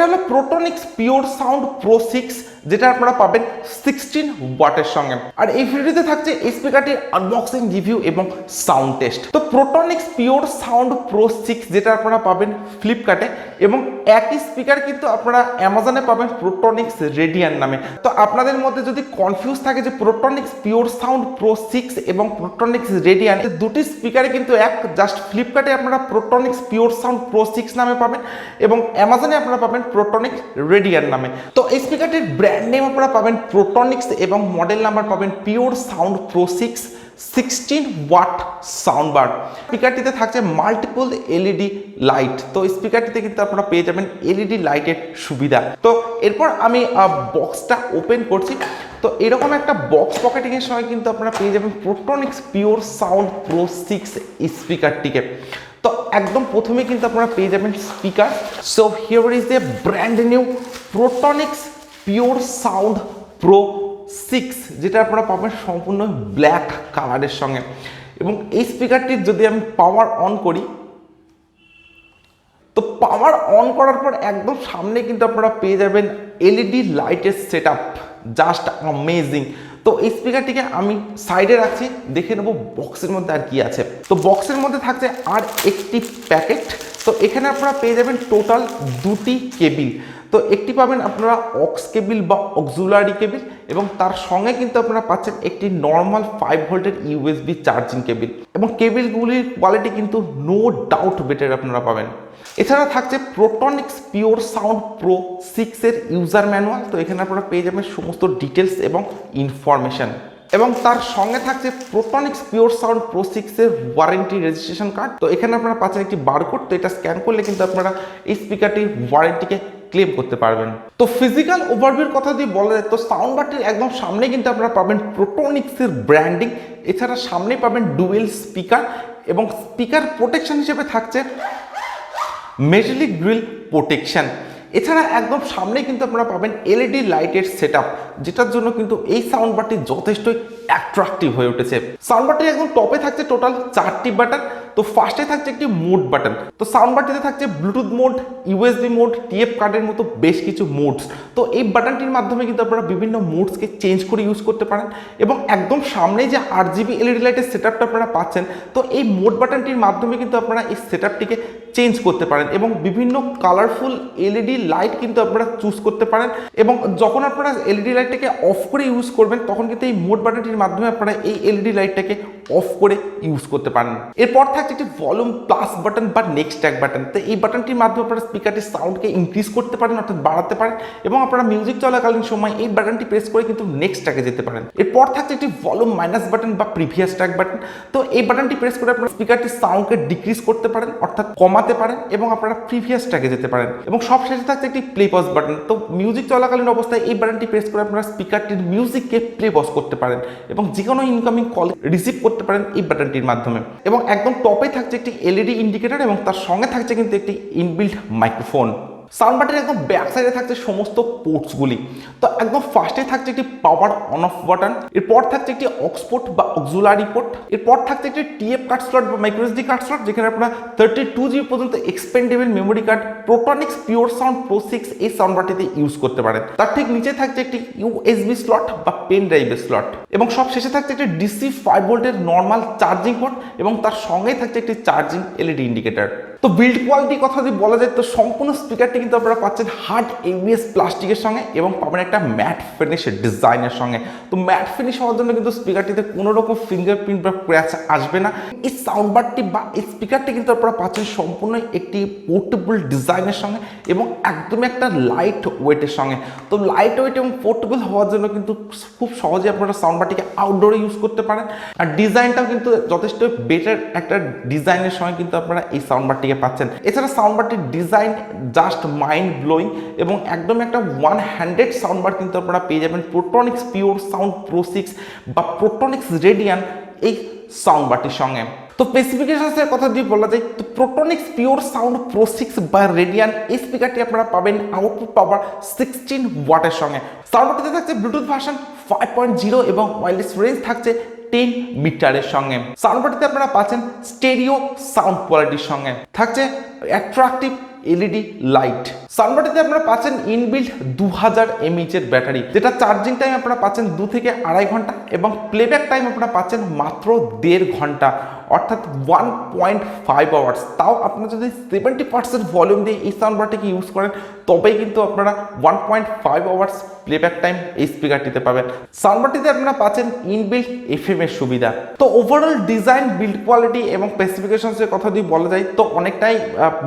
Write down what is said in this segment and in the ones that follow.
এটা হলো প্রোটনিক্স Pure Sound Pro 6, যেটা আপনারা পাবেন 16 ওয়াটের সঙ্গে। আর এই ভিডিওতে থাকছে এই স্পিকারটির আনবক্সিং, রিভিউ এবং সাউন্ড টেস্ট। তো প্রোটনিক্স পিওর সাউন্ড প্রো 6 যেটা আপনারা পাবেন ফ্লিপকার্টে, এবং একই স্পিকার কিন্তু আপনারা অ্যামাজনে পাবেন প্রোটনিক্স রেডিয়ান নামে। তো আপনাদের মধ্যে যদি কনফিউজ থাকে যে প্রোটনিক্স পিওর সাউন্ড প্রো 6 এবং প্রোটনিক্স রেডিয়ান দুটি স্পিকারে কিন্তু এক, জাস্ট ফ্লিপকার্টে আপনারা প্রোটনিক্স পিওর সাউন্ড প্রো 6 নামে পাবেন এবং অ্যামাজনে আপনারা পাবেন প্রোটনিক্স রেডিয়ান নামে। তো এই স্পিকারটির ব্র্যান্ড নেম আপনারা পাবেন প্রোটনিক্স এবং মডেল নাম্বার পাবেন Pure Sound Pro 6 16 watt soundbar. স্পিকারটিতে থাকছে মাল্টিপল এলইডি লাইট। তো স্পিকারটিতে কিন্তু আপনারা পেয়ে যাবেন এলইডি লাইটের সুবিধা। তো এরপর আমি বক্সটা ওপেন করছি। তো এরকম একটা বক্স পকেটিং এর সময় কিন্তু আপনারা পেয়ে যাবেন প্রোটনিক্স পিওর সাউন্ড প্রো 6 স্পিকারটিকে। তো একদম প্রথমে কিন্তু আপনারা পেয়ে যাবেন speaker. So here is the brand new Portronics Pure Sound Pro 6, যেটা আপনারা পাবেন সম্পূর্ণ ব্ল্যাক কালারের সঙ্গে। এবং এই স্পিকারটির যদি আমি পাওয়ার অন করি, তো পাওয়ার অন করার পর একদম সামনে কিন্তু আপনারা পেয়ে যাবেন এলইডি লাইটের সেট আপ, জাস্ট অ্যামেজিং। তো এই স্পিকারটিকে আমি সাইডে রাখছি, দেখে নেবো বক্সের মধ্যে আর কি আছে। তো বক্সের মধ্যে থাকছে আর একটি প্যাকেট। তো এখানে আপনারা পেয়ে যাবেন টোটাল দুটি কেবিল। তো একটি পাবেন আপনারা অক্স কেবিল বা অক্সিলারি কেবিল, এবং তার সঙ্গে কিন্তু আপনারা পাচ্ছেন একটি নর্মাল 5 ভোল্টের ইউএসবি চার্জিং কেবিল, এবং কেবিলগুলির কোয়ালিটি কিন্তু নো ডাউট বেটার আপনারা পাবেন। এছাড়া থাকছে প্রোটনিক্স পিওর সাউন্ড প্রো 6 এর ইউজার ম্যানুয়াল। তো এখানে আপনারা পেয়ে যাবেন সমস্ত ডিটেলস এবং ইনফরমেশন, এবং তার সঙ্গে থাকছে প্রোটনিক্স পিওর সাউন্ড প্রো 6 এর ওয়ারেন্টি রেজিস্ট্রেশন কার্ড। তো এখানে আপনারা পাচ্ছেন একটি বারকোড। তো এটা স্ক্যান করলে কিন্তু আপনারা এই স্পিকারটির ওয়ারেন্টিকে ক্লেম করতে পারবেন। তো ফিজিক্যাল ওভারভিউর কথা যদি বলা যায়, তো সাউন্ড বারটির একদম সামনে কিন্তু আপনারা পাবেন প্রোটনিক্সের ব্র্যান্ডিং। এছাড়া সামনে পাবেন ডুয়েল স্পিকার, এবং স্পিকার প্রোটেকশন হিসেবে থাকছে মেটালিক গ্রিল প্রোটেকশন। এছাড়া একদম সামনে কিন্তু আপনারা পাবেন এলইডি লাইটের সেট আপ, যেটার জন্য কিন্তু এই সাউন্ড বারটি যথেষ্টই অ্যাট্রাকটিভ হয়ে উঠেছে। সাউন্ড বারটির একদম টপে থাকছে টোটাল 4টি বাটন। তো ফার্স্টে থাকছে একটি মোড বাটন। তো সাউন্ড বারটিতে থাকছে Bluetooth mode, USB mode, TF কার্ডের মতো বেশ কিছু মোডস। তো এই বাটনটির মাধ্যমে কিন্তু আপনারা বিভিন্ন মোডসকে চেঞ্জ করে ইউজ করতে পারেন, এবং একদম সামনে যে আরজিবি এলইডি লাইটের সেট আপটা আপনারা পাচ্ছেন, তো এই মোড বাটনটির মাধ্যমে কিন্তু আপনারা এই সেট আপটিকে চেঞ্জ করতে পারেন, এবং বিভিন্ন কালারফুল এলইডি লাইট কিন্তু আপনারা চুজ করতে পারেন। এবং যখন আপনারা এলইডি লাইটটাকে অফ করে ইউজ করবেন, তখন কিন্তু এই মোড বাটনটির মাধ্যমে আপনারা এই এলইডি লাইটটাকে অফ করে ইউজ করতে পারেন। এরপর থাকছে একটি ভলিউম প্লাস বাটন বা নেক্সট ট্র্যাক বাটন। তো এই বাটনটির মাধ্যমে আপনারা স্পিকারটির সাউন্ডকে ইনক্রিজ করতে পারেন, অর্থাৎ বাড়াতে পারেন, এবং আপনারা মিউজিক চলাকালীন সময় এই বাটনটি প্রেস করে কিন্তু নেক্সট ট্র্যাকে যেতে পারেন। এরপর থাকছে একটি ভলিউম মাইনাস বাটন বা প্রিভিয়াস ট্র্যাক বাটন। তো এই বাটনটি প্রেস করে আপনারা স্পিকারটির সাউন্ডকে ডিক্রিজ করতে পারেন, অর্থাৎ কমাতে পারেন, এবং আপনারা প্রিভিয়াস ট্র্যাকে যেতে পারেন। এবং সবশেষে থাকছে একটি প্লে পজ বাটন। তো মিউজিক চলাকালীন অবস্থায় এই বাটনটি প্রেস করে আপনারা স্পিকারটির মিউজিককে প্লে পজ করতে পারেন, এবং যে কোনো ইনকামিং কল রিসিভ করতে পারেন এই বাটনটির মাধ্যমে। এবং একদম টপে থাকছে একটি এলইডি ইন্ডিকেটর, এবং তার সঙ্গে থাকছে কিন্তু একটি ইনবিল্ট মাইক্রোফোন। সাউন্ড বারটির একদম ব্যাক সাইডে থাকছে সমস্ত পোর্টসগুলি। তো একদম ফার্স্টে থাকছে একটি পাওয়ার অন অফ বাটন, এরপর থাকছে একটি অক্স পোর্ট বা অক্সিলারি পোর্ট, এরপর থাকছে একটি টিএফ কার্ড স্লট বা মাইক্রোএসডি কার্ড স্লট, যেখানে আপনারা 32 জিবি পর্যন্ত expandable memory card Portronics Pure Sound Pro 6 এই সাউন্ড বারটিতে ইউজ করতে পারেন। তার ঠিক নিচে থাকছে একটি ইউএসবি স্লট বা পেন ড্রাইভের স্লট, এবং সব শেষে থাকছে একটি ডিসি 5 ভোল্টের নর্মাল চার্জিং পোর্ট, এবং তার সঙ্গেই থাকছে একটি চার্জিং এলইডি ইন্ডিকেটর। তো বিল্ড কোয়ালিটির কথা যদি বলা যায়, তো সম্পূর্ণ স্পিকারটি কিন্তু আপনারা পাচ্ছেন হার্ড এবিএস প্লাস্টিকের সঙ্গে, এবং পাবেন একটা ম্যাট ফিনিশ ডিজাইনের সঙ্গে। তো ম্যাট ফিনিশ হওয়ার জন্য কিন্তু স্পিকারটিতে কোনো রকম ফিঙ্গারপ্রিন্ট বা ক্র্যাচ আসবে না। এই সাউন্ড বারটি বা এই স্পিকারটি কিন্তু আপনারা পাচ্ছেন সম্পূর্ণ একটি পোর্টেবল ডিজাইনের সঙ্গে, এবং একদমই একটা লাইট ওয়েটের সঙ্গে। তো লাইট ওয়েট এবং পোর্টেবল হওয়ার জন্য কিন্তু খুব সহজে আপনারা সাউন্ড বারটিকে আউটডোরে ইউজ করতে পারেন। আর ডিজাইনটাও কিন্তু যথেষ্ট বেটার একটা ডিজাইনের সঙ্গে কিন্তু আপনারা এই সাউন্ড বারটিকে পাচ্ছেন। এছাড়া সাউন্ড বারটির ডিজাইন জাস্ট মাইন্ড ব্লোয়িং, এবং একদম একটা 100 সাউন্ড বার কিন্তু আপনারা পেয়ে যাবেন প্রোটনিক্স পিওর সাউন্ড প্রো 6 বা প্রোটনিক্স রেডিয়ান এই সাউন্ড বারটির সঙ্গে। তো স্পেসিফিকেশনের কথা যদি বলা যায়, তো প্রোটনিক্স পিওর সাউন্ড প্রো 6 বা রেডিয়ান এই স্পিকারটি আপনারা পাবেন আউটপুট পাওয়ার 16 ওয়াটের সঙ্গে। সাউন্ড বারটিতে থাকছে ব্লুটুথ ভার্সন 5.0, এবং ওয়্যারলেস রেঞ্জ থাকছে 10 মিটারের সঙ্গে। সাউন্ড বারটিতে আপনারা পাচ্ছেন স্টেরিও সাউন্ড কোয়ালিটির সঙ্গে, থাকছে অ্যাট্রাকটিভ এলইডি লাইট। সাউন্ডবারটিতে আপনারা পাচ্ছেন ইনবিল্ট 2000 mAh এর ব্যাটারি, যেটা চার্জিং টাইম আপনারা পাচ্ছেন 2 থেকে আড়াই ঘন্টা এবং প্লেব্যাক টাইম আপনারা পাচ্ছেন মাত্র 1.5 ঘন্টা, অর্থাৎ 1.5 আওয়ার্স। তাও আপনারা যদি 70% ভলিউম দিয়ে এই সাউন্ডবারটিকে ইউজ করেন তবেই কিন্তু আপনারা 1.5 আওয়ার্স প্লেব্যাক টাইম এই স্পিকারটিতে পাবেন। সাউন্ডবারটিতে আপনারা পাচ্ছেন ইনবিল্ট এফএম এর সুবিধা। তো ওভারঅল ডিজাইন, বিল্ড কোয়ালিটি এবং স্পেসিফিকেশনসের কথা যদি বলা যায় তো অনেকটাই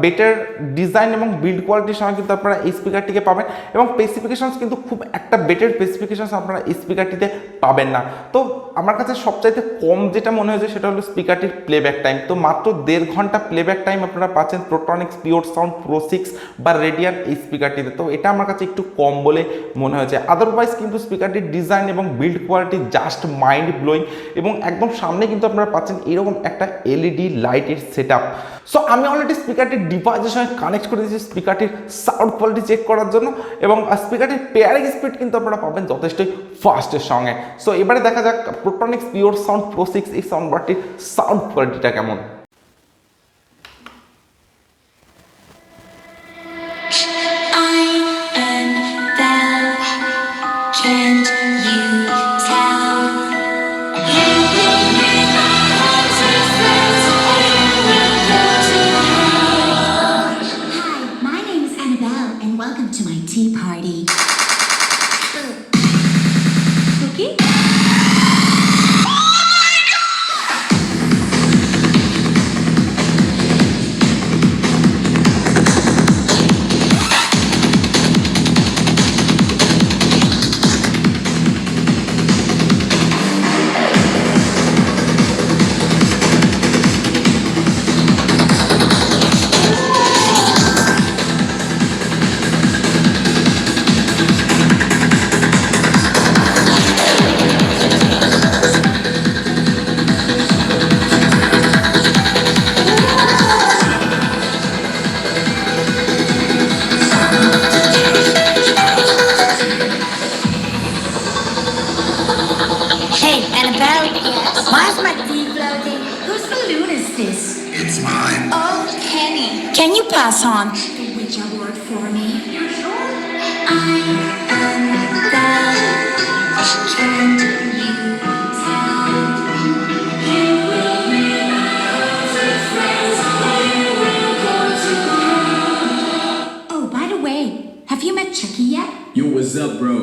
বেটার ডিজাইন এবং বিল্ড কোয়ালিটির সঙ্গে কিন্তু আপনারা এই স্পিকারটিকে পাবেন এবং স্পেসিফিকেশনস কিন্তু খুব একটা বেটার স্পেসিফিকেশনস আপনারা এই স্পিকারটিতে পাবেন না। তো আমার কাছে সবচাইতে কম যেটা মনে হয়েছে সেটা হলো স্পিকারটির প্লেব্যাক টাইম। তো মাত্র 1.5 ঘন্টা প্লেব্যাক টাইম আপনারা পাচ্ছেন প্রোট্রনিক্স পিওর সাউন্ড প্রো 6 বা রেডিয়ান এই স্পিকারটিতে। তো এটা আমার কাছে একটু কম বলে মনে হয়েছে। আদারওয়াইজ কিন্তু স্পিকারটির ডিজাইন এবং build quality just mind blowing এবং একদম সামনে কিন্তু আপনারা পাচ্ছেন এরকম একটা এলইডি লাইটের সেটআপ। সো আমি অলরেডি স্পিকারটির ডিভাইসের সঙ্গে কানেক্ট করে দিয়েছি স্পিকারটির সাউন্ড কোয়ালিটি চেক করার জন্য এবং স্পিকারটির পেয়ারিং স্পিড কিন্তু আপনারা পাবেন যথেষ্টই ফাস্টের সঙ্গে। সো এবারে দেখা যাক প্রোট্রনিক্স পিওর সাউন্ড প্রো 6 এই সাউন্ডবারটির সাউন্ড কোয়ালিটিটা কেমন। Can you pass on? The Ouija board for me. I am that. Can you tell? You will be my closest friends. You will go to hell. Oh, by the way, have you met Chucky yet? Yo, what's up, bro?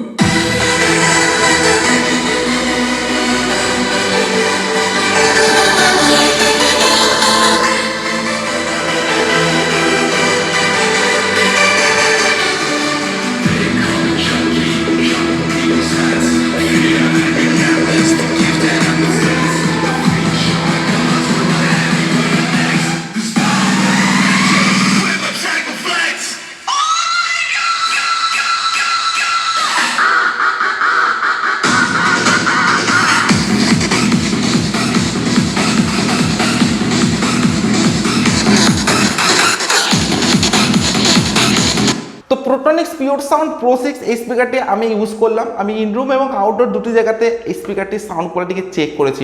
Portronics Pure Sound Pro 6 এই স্পিকারটি আমি use করলাম। আমি ইনরুম এবং outdoor দুটি জায়গাতে এই স্পিকারটির sound কোয়ালিটিকে check করেছি।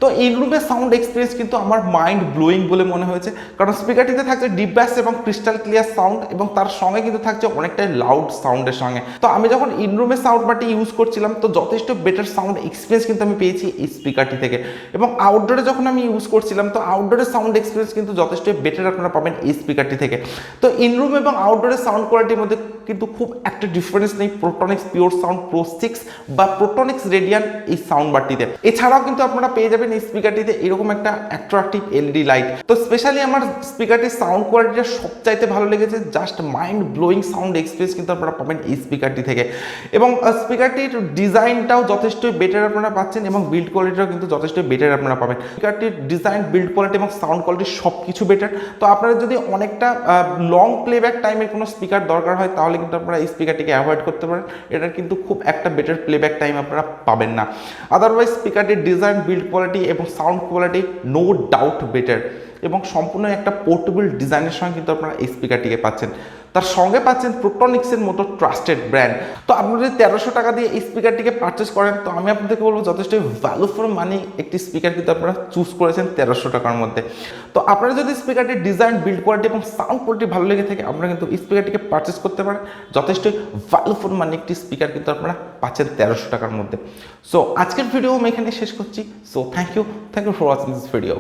তো ইনরুমের সাউন্ড এক্সপিরিয়েন্স কিন্তু আমার মাইন্ড ব্লোয়িং বলে মনে হয়েছে, কারণ স্পিকারটিতে থাকছে ডিপ ব্যাস এবং ক্রিস্টাল ক্লিয়ার সাউন্ড এবং তার সঙ্গে কিন্তু থাকছে অনেকটাই লাউড সাউন্ডের সঙ্গে। তো আমি যখন ইনরুমের সাউন্ড বারটি ইউজ করছিলাম তো যথেষ্ট বেটার সাউন্ড এক্সপিরিয়েন্স কিন্তু আমি পেয়েছি এই স্পিকারটি থেকে। এবং আউটডোরে যখন আমি ইউজ করছিলাম তো আউটডোরের সাউন্ড এক্সপিরিয়েন্স কিন্তু যথেষ্ট বেটার আপনারা পাবেন এই স্পিকারটি থেকে। তো ইনরুম এবং আউটডোরের সাউন্ড কোয়ালিটির মধ্যে কিন্তু খুব একটা ডিফারেন্স নেই প্রোট্রনিক্স পিওর সাউন্ড প্রো 6 বা প্রোট্রনিক্স রেডিয়ান এই সাউন্ড বারটিতে। এছাড়াও কিন্তু আপনারা পেয়ে যাবেন এই স্পিকারটিতে এরকম একটা অ্যাট্রাকটিভ এলইডি লাইট। তো স্পেশালি আমার স্পিকারটির সাউন্ড কোয়ালিটিটা সবচাইতে ভালো লেগেছে, just mind blowing sound experience কিন্তু আপনারা পাবেন এই স্পিকারটি থেকে। এবং স্পিকারটির ডিজাইনটাও যথেষ্ট বেটার আপনারা পাচ্ছেন এবং বিল্ড কোয়ালিটিটাও কিন্তু যথেষ্ট বেটার আপনারা পাবেন। স্পিকারটির ডিজাইন, বিল্ড কোয়ালিটি এবং সাউন্ড কোয়ালিটি সব কিছু বেটার। তো আপনারা যদি অনেকটা লং প্লেব্যাক টাইমের কোনো স্পিকার দরকার হয় তাহলে কিন্তু আপনারা এই স্পিকারটিকে অ্যাভয়েড করতে পারেন, এটার কিন্তু খুব একটা বেটার প্লেব্যাক টাইম আপনারা পাবেন না। আদারওয়াইজ স্পিকারটির ডিজাইন, বিল্ড কোয়ালিটি এবং sound quality no doubt better এবং সম্পূর্ণ একটা পোর্টেবল ডিজাইনের সঙ্গে কিন্তু আপনারা এই স্পিকারটিকে পাচ্ছেন। তার সঙ্গে পাচ্ছেন প্রোট্রনিক্সের মতো ট্রাস্টেড ব্র্যান্ড। তো আপনারা যদি 1300 টাকা দিয়ে এই স্পিকারটিকে পারচেস করেন, তো আমি আপনাদেরকে বলবো যথেষ্ট ভ্যালু ফর মানি একটি স্পিকার কিন্তু আপনারা চুজ করেছেন 1300 টাকার মধ্যে। তো আপনারা যদি স্পিকারটির ডিজাইন, বিল্ড কোয়ালিটি এবং সাউন্ড কোয়ালিটি ভালো লেগে থাকে, আপনারা কিন্তু এই স্পিকারটিকে পারচেস করতে পারেন। যথেষ্ট ভ্যালু ফর মানি একটি স্পিকার কিন্তু আপনারা পাচ্ছেন 1300 টাকার মধ্যে। সো আজকের ভিডিও আমি এখানে শেষ করছি। So thank you for watching this video.